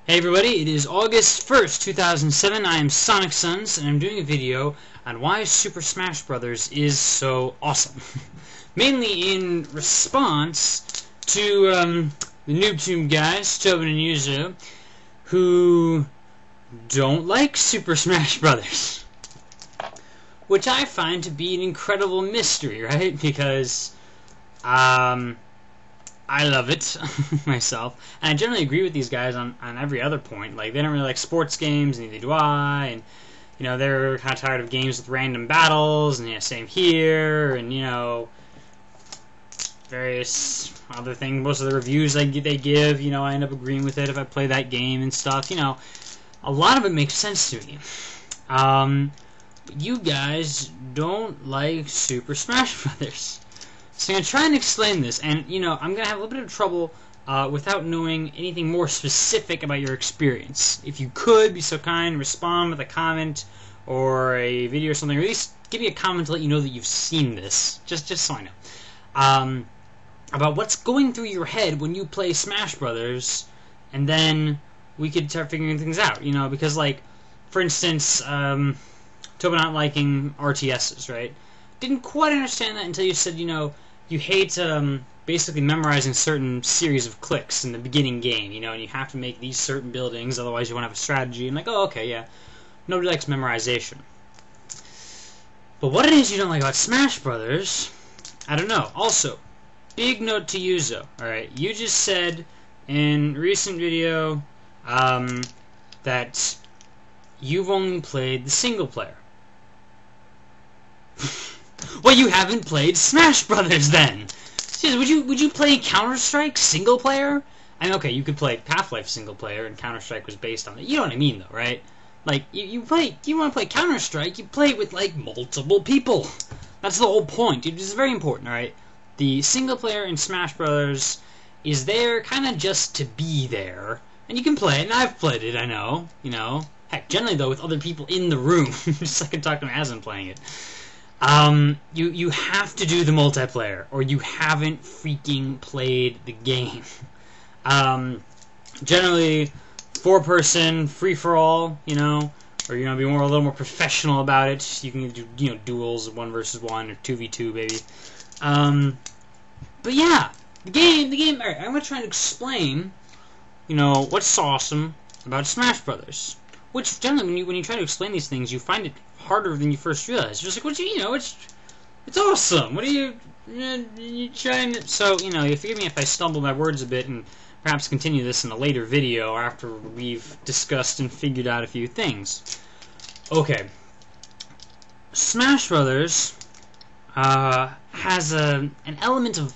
Hey everybody, it is August 1st, 2007. I am Sonic Sons, and I'm doing a video on why Super Smash Bros. Is so awesome. Mainly in response to the NoobTube guys, Tobin and Yuzo, who don't like Super Smash Bros. Which I find to be an incredible mystery, right? Because, I love it myself, and I generally agree with these guys on every other point. Like, they don't really like sports games, neither do I, and, you know, they're kind of tired of games with random battles, and, yeah, same here, and, you know, various other things. Most of the reviews they give, you know, I end up agreeing with it if I play that game and stuff. You know, a lot of it makes sense to me. You guys don't like Super Smash Brothers. So I'm going to try and explain this, and, you know, I'm going to have a little bit of trouble without knowing anything more specific about your experience. If you could, be so kind, respond with a comment or a video or something, or at least give me a comment to let you know that you've seen this, just so I know. About what's going through your head when you play Smash Brothers, and then we could start figuring things out, you know, because, like, for instance, Tobin not liking RTSs, right? Didn't quite understand that until you said, you know, you hate basically memorizing certain series of clicks in the beginning game, you know, and you have to make these certain buildings, otherwise you won't have a strategy. And like, oh, okay, yeah, nobody likes memorization. But what it is you don't like about Smash Brothers, I don't know. Also, big note to Yuzo, alright, you just said in a recent video that you've only played the single player. Well, you haven't played Smash Brothers then. Seriously, would you play Counter-Strike single player? I mean, okay, you could play Half-Life single player, and Counter-Strike was based on it. You know what I mean, though, right? Like, you want to play Counter-Strike, you play it with, like, multiple people. That's the whole point. It is very important, alright? The single player in Smash Brothers is there kind of just to be there. And you can play it, and I've played it, I know. You know? Heck, generally, though, with other people in the room. Just so I can talk to them as I'm playing it. You have to do the multiplayer, or you haven't freaking played the game. Generally, 4-person, free-for-all, you know, or, you know, be a little more professional about it. You can do, you know, duels, 1 versus 1, or 2v2, baby. But yeah, the game, alright, I'm gonna try and explain, you know, what's so awesome about Smash Brothers. Which, generally, when you try to explain these things, you find it harder than you first realize. You're just like, you know, it's awesome. What are you trying to... So, you know, forgive me if I stumble my words a bit and perhaps continue this in a later video after we've discussed and figured out a few things. Okay. Smash Brothers has an element of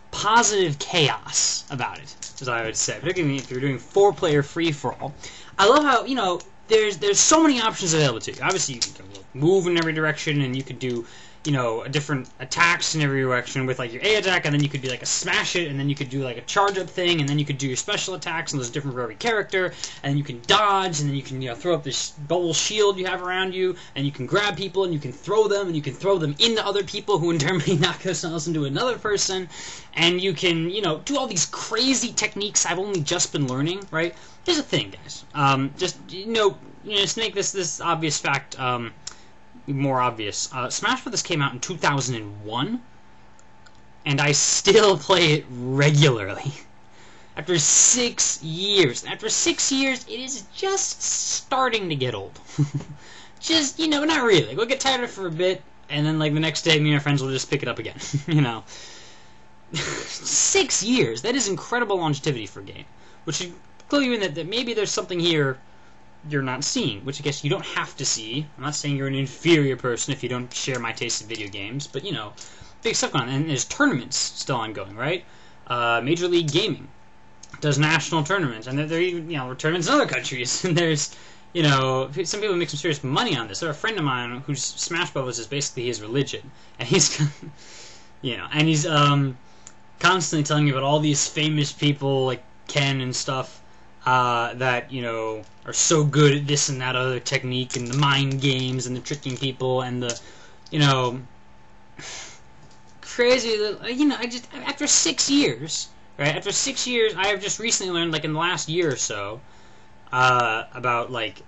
positive chaos about it, as I would say, particularly if you're doing 4-player free-for-all. I love how, you know, there's so many options available to you. Obviously, you can move in every direction, and you could do, you know, different attacks in every direction with, like, your A attack, and then you could do, like, a smash it, and then you could do, like, a charge-up thing, and then you could do your special attacks, and those are different for every character, and then you can dodge, and then you can, you know, throw up this bubble shield you have around you, and you can grab people, and you can throw them, and you can throw them into other people, who in turn may knock themselves into another person, and you can, you know, do all these crazy techniques I've only just been learning, right? Here's the thing, guys. Just, you know, just make this obvious fact, more obvious. Smash Bros. Came out in 2001, and I still play it regularly. After 6 years. After 6 years, it is just starting to get old. Just, you know, not really. We'll get tired of it for a bit, and then, like, the next day, me and my friends will just pick it up again. You know. 6 years. That is incredible longevity for a game. Which should clue you in that maybe there's something here you're not seeing, which I guess you don't have to see. I'm not saying you're an inferior person if you don't share my taste in video games, but, you know, big stuff going on. And there's tournaments still ongoing, right? Major League Gaming does national tournaments, and there even, you know, tournaments in other countries, and there's, you know, some people make some serious money on this. There's a friend of mine whose Smash Bros. Is basically his religion, and he's, you know, and he's constantly telling me about all these famous people, like Ken and stuff, that, you know, are so good at this and that other technique, and the mind games, and the tricking people, and the, you know, crazy, you know, after 6 years, right, after 6 years, I have just recently learned, like, in the last year or so, about like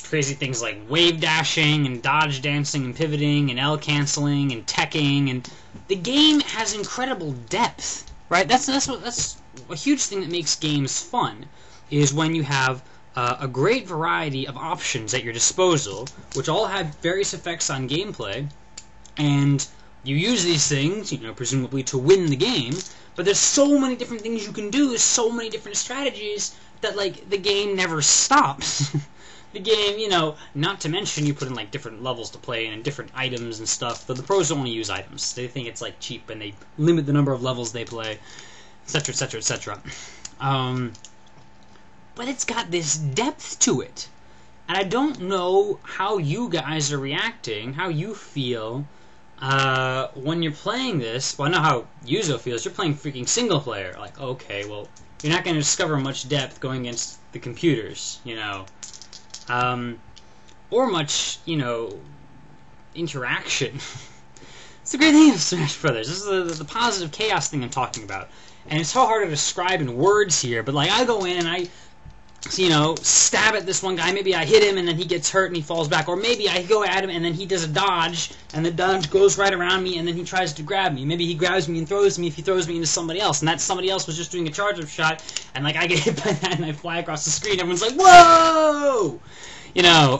crazy things like wave dashing and dodge dancing and pivoting and L canceling and teching, and the game has incredible depth, right? That's a huge thing that makes games fun, is when you have a great variety of options at your disposal, which all have various effects on gameplay, and you use these things, presumably to win the game, but there's so many different things you can do, there's so many different strategies, that, like, the game never stops. The game, not to mention you put in, like, different levels to play and different items and stuff, but the pros don't want to use items. They think it's, like, cheap, and they limit the number of levels they play, etc., etc., etc. But it's got this depth to it. And I don't know how you guys are reacting, how you feel when you're playing this. Well, I know how Yuzo feels. You're playing freaking single player. Like, okay, well, you're not going to discover much depth going against the computers, or much, interaction. It's the great thing of Smash Brothers. This is the positive chaos thing I'm talking about. And it's so hard to describe in words here, but, like, I go in and I, stab at this one guy. Maybe I hit him and then he gets hurt and he falls back. Or maybe I go at him and then he does a dodge and the dodge goes right around me and then he tries to grab me. Maybe he grabs me and throws me if he throws me into somebody else. And that somebody else was just doing a charge-up shot and, like, I get hit by that and I fly across the screen. Everyone's like, whoa!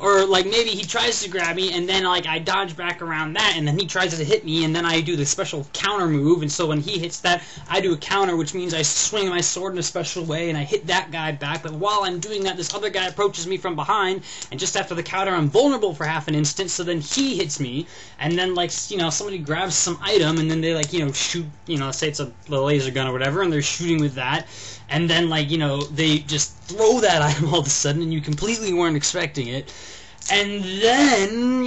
Or, like, maybe he tries to grab me, and then, like, I dodge back around that, and then he tries to hit me, and then I do the special counter move, and so when he hits that, I do a counter, which means I swing my sword in a special way, and I hit that guy back, but while I'm doing that, this other guy approaches me from behind, and just after the counter, I'm vulnerable for half an instant, so then he hits me, and then, like, somebody grabs some item, and then they, like, shoot, let's say it's a laser gun or whatever, and they're shooting with that, and then, like, they just throw that item all of a sudden, and you completely weren't expecting it. And then,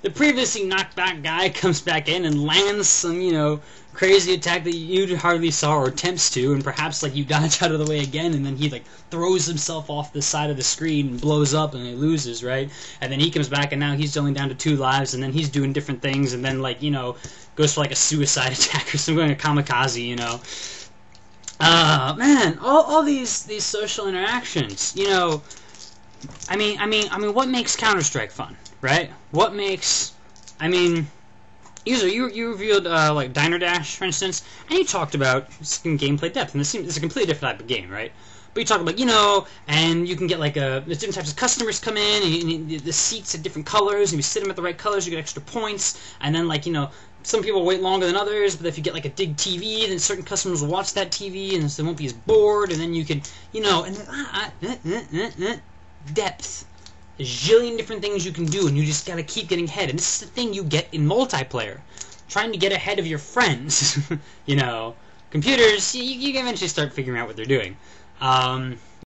the previously knocked back guy comes back in and lands some, crazy attack that you hardly saw or attempts to, and perhaps, like, you dodge out of the way again, and then he, like, throws himself off the side of the screen and blows up and he loses, right? And then he comes back and now he's only down to 2 lives, and then he's doing different things, and then, like, goes for, like, a suicide attack or something, going a kamikaze, man, all these social interactions, I mean, what makes Counter-Strike fun, right? What makes, Yuzo, you revealed, like, Diner Dash, for instance, and you talked about gameplay depth, and it's a completely different type of game, right? But you talk about, and you can get, like, there's different types of customers come in, and the seats are different colors, and you sit them at the right colors, you get extra points, and then, like, some people wait longer than others, but if you get, like, a big TV, then certain customers will watch that TV, and so they won't be as bored, and then you can, and depth. A zillion different things you can do, and you just gotta keep getting ahead. And this is the thing you get in multiplayer. Trying to get ahead of your friends. Computers, you can eventually start figuring out what they're doing.